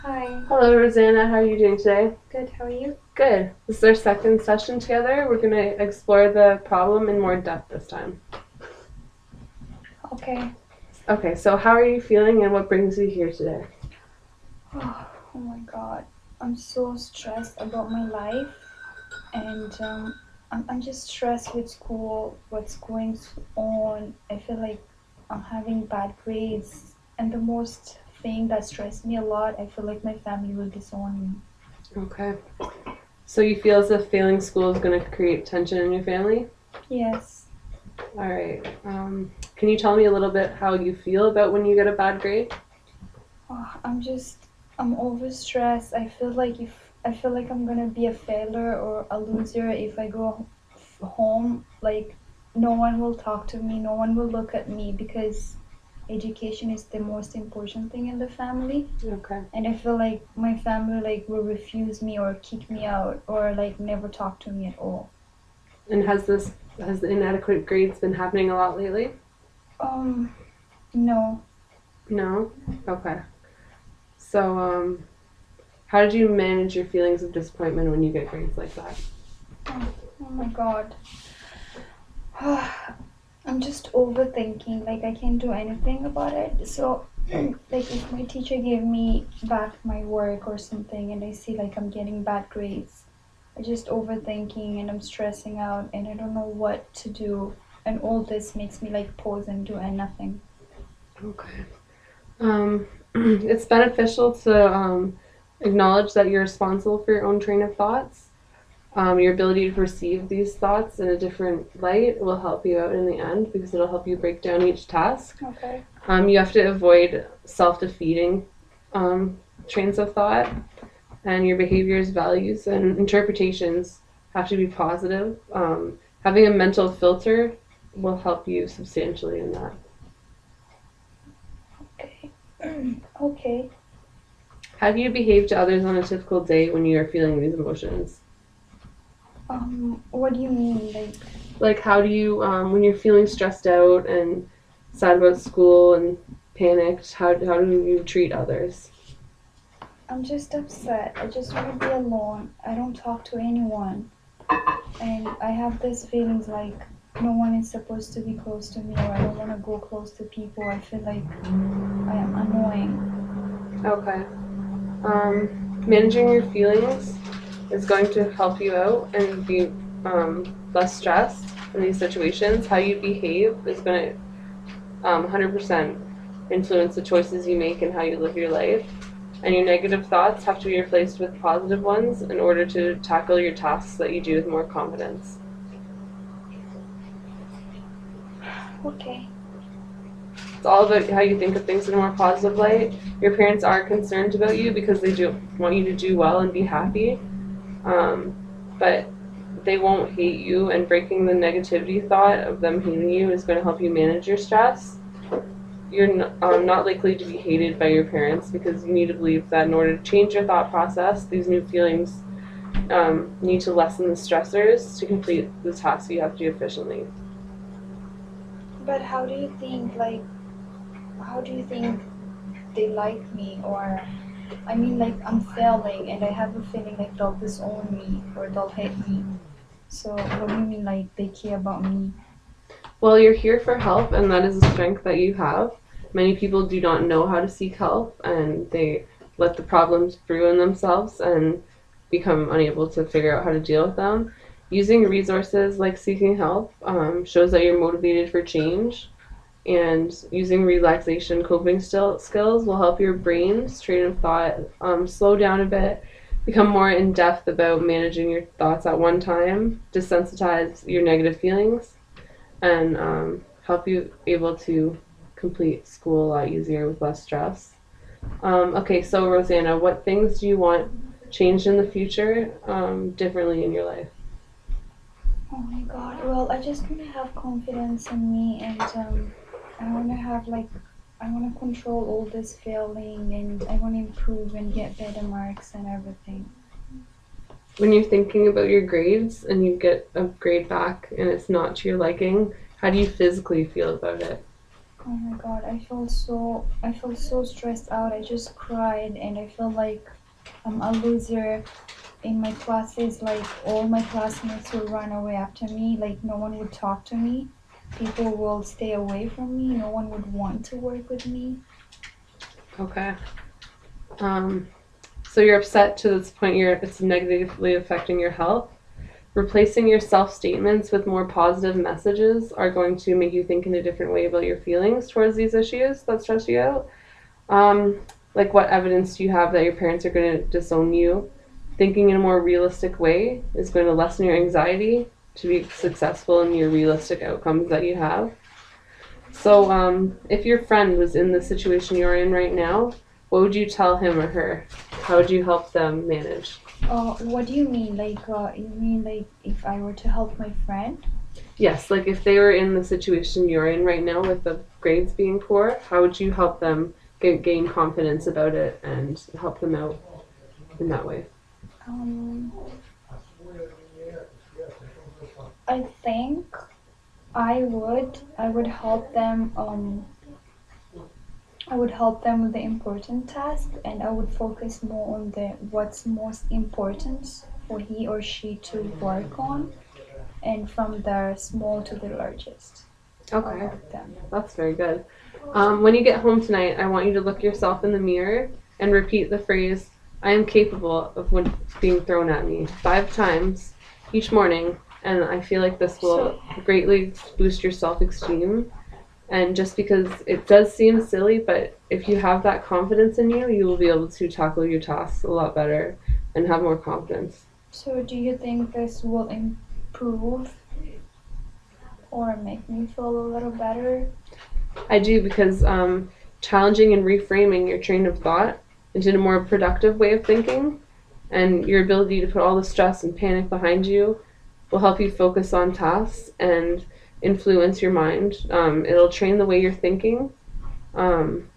Hi. Hello, Rosanna. How are you doing today? Good, how are you? Good. This is our second session together. We're going to explore the problem in more depth this time. Okay. Okay, so how are you feeling and what brings you here today? Oh my god. I'm so stressed about my life and I'm just stressed with school, what's going on. I feel like I'm having bad grades, and the most thing that stressed me a lot, I feel like my family will disown me. Okay. So you feel as if failing school is going to create tension in your family? Yes. All right. Can you tell me a little bit how you feel about when you get a bad grade? I'm overstressed. I feel like I'm gonna be a failure or a loser if I go home. Like, no one will talk to me, no one will look at me because education is the most important thing in the family. Okay. And I feel like my family like will refuse me or kick me out or like never talk to me at all. And has the inadequate grades been happening a lot lately? Um, no. No? Okay. So, how did you manage your feelings of disappointment when you get grades like that? Oh my god. I'm just overthinking, like I can't do anything about it. So like if my teacher gave me back my work or something and I see like I'm getting bad grades, I just overthinking and I'm stressing out and I don't know what to do, and all this makes me like pause and do nothing. Okay. It's beneficial to acknowledge that you're responsible for your own train of thoughts. Your ability to perceive these thoughts in a different light will help you out in the end because it'll help you break down each task. Okay. You have to avoid self-defeating trains of thought, and your behaviors, values, and interpretations have to be positive. Having a mental filter will help you substantially in that. Okay. Okay. How do you behave to others on a typical day when you are feeling these emotions? What do you mean? Like, Like, how do you, when you're feeling stressed out and sad about school and panicked, how do you treat others? I'm just upset. I just want to be alone. I don't talk to anyone. And I have these feelings like no one is supposed to be close to me, or I don't want to go close to people. I feel like I am annoying. Okay. Managing your feelings is going to help you out and be less stressed in these situations. How you behave is going to 100% influence the choices you make and how you live your life. And your negative thoughts have to be replaced with positive ones in order to tackle your tasks that you do with more confidence. Okay. It's all about how you think of things in a more positive light. Your parents are concerned about you because they do want you to do well and be happy, but they won't hate you, and breaking the negativity thought of them hating you is going to help you manage your stress. You're not likely to be hated by your parents because you need to believe that in order to change your thought process, these new feelings need to lessen the stressors to complete the task you have to do efficiently. But how do you think they like me? Or, I mean, like, I'm failing and I have a feeling like they'll disown me or they'll hate me. So, what do you mean, like, they care about me? Well, you're here for help, and that is a strength that you have. Many people do not know how to seek help, and they let the problems brew in themselves and become unable to figure out how to deal with them. Using resources like seeking help shows that you're motivated for change, and using relaxation coping skills will help your brain's train of thought slow down a bit, become more in depth about managing your thoughts at one time, desensitize your negative feelings, and help you able to complete school a lot easier with less stress. Okay, so Rosanna, what things do you want changed in the future differently in your life? Oh my god. Well, I just want to have confidence in me, and I want to have like I want to control all this failing, and I want to improve and get better marks and everything. When you're thinking about your grades and you get a grade back and it's not to your liking, how do you physically feel about it? Oh my god, I feel so stressed out. I just cried and I feel like I'm a loser in my classes. Like all my classmates will run away after me. Like no one would talk to me. People will stay away from me. No one would want to work with me. Okay. So you're upset to this point it's negatively affecting your health. Replacing your self statements with more positive messages are going to make you think in a different way about your feelings towards these issues that stress you out. Like, what evidence do you have that your parents are going to disown you? Thinking in a more realistic way is going to lessen your anxiety to be successful in your realistic outcomes that you have. So, if your friend was in the situation you're in right now, what would you tell him or her? How would you help them manage? What do you mean? Like, you mean like if I were to help my friend? Yes, like if they were in the situation you're in right now with the grades being poor, how would you help them gain confidence about it and help them out in that way? Um, I think I would help them. I would help them with the important task, and I would focus more on the what's most important for he or she to work on, and from the small to the largest. I'll Okay, help them. that's very good. When you get home tonight, I want you to look yourself in the mirror and repeat the phrase, I am capable of what's being thrown at me 5 times each morning, and I feel like this will greatly boost your self-esteem. And just because it does seem silly, but if you have that confidence in you, you will be able to tackle your tasks a lot better and have more confidence. So, do you think this will improve or make me feel a little better? I do because challenging and reframing your train of thought into a more productive way of thinking and your ability to put all the stress and panic behind you will help you focus on tasks and influence your mind. It'll train the way you're thinking um,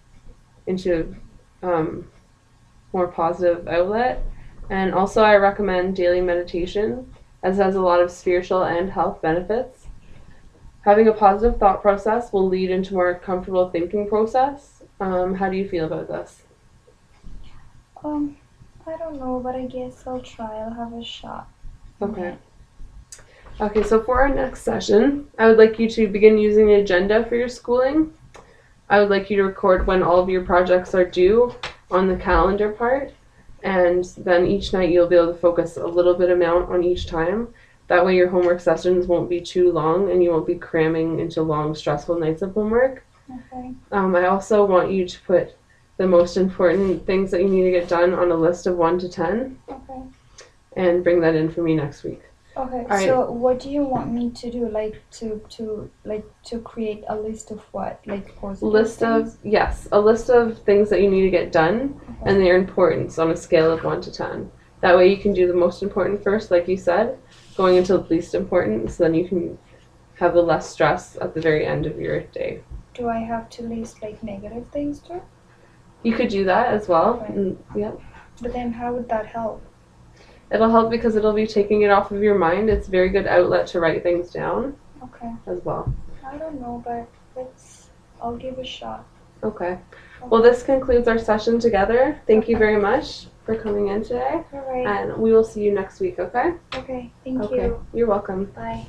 into more positive outlet. And also, I recommend daily meditation, as it has a lot of spiritual and health benefits. Having a positive thought process will lead into more comfortable thinking process. How do you feel about this? Um, I don't know, but I guess I'll try. I'll have a shot. Okay. Okay, so for our next session, I would like you to begin using an agenda for your schooling. I would like you to record when all of your projects are due on the calendar part, and then each night you'll be able to focus a little bit amount on each time. That way your homework sessions won't be too long and you won't be cramming into long, stressful nights of homework. Okay. I also want you to put the most important things that you need to get done on a list of 1 to 10 Okay. and bring that in for me next week. Okay. All right. So, what do you want me to do? Like to create a list of what? Like positive things? A list of things that you need to get done Okay. and their importance on a scale of 1 to 10. That way you can do the most important first, like you said, going into the least important, so then you can have the less stress at the very end of your day. Do I have to list like negative things too? You could do that as well. Okay. Yeah. But then how would that help? It'll help because it'll be taking it off of your mind. It's a very good outlet to write things down Okay. as well. I don't know, but I'll give it a shot. Okay. Well, this concludes our session together. Thank you very much for coming in today. All right. And we will see you next week, okay? Okay. Thank Okay. you. You're welcome. Bye.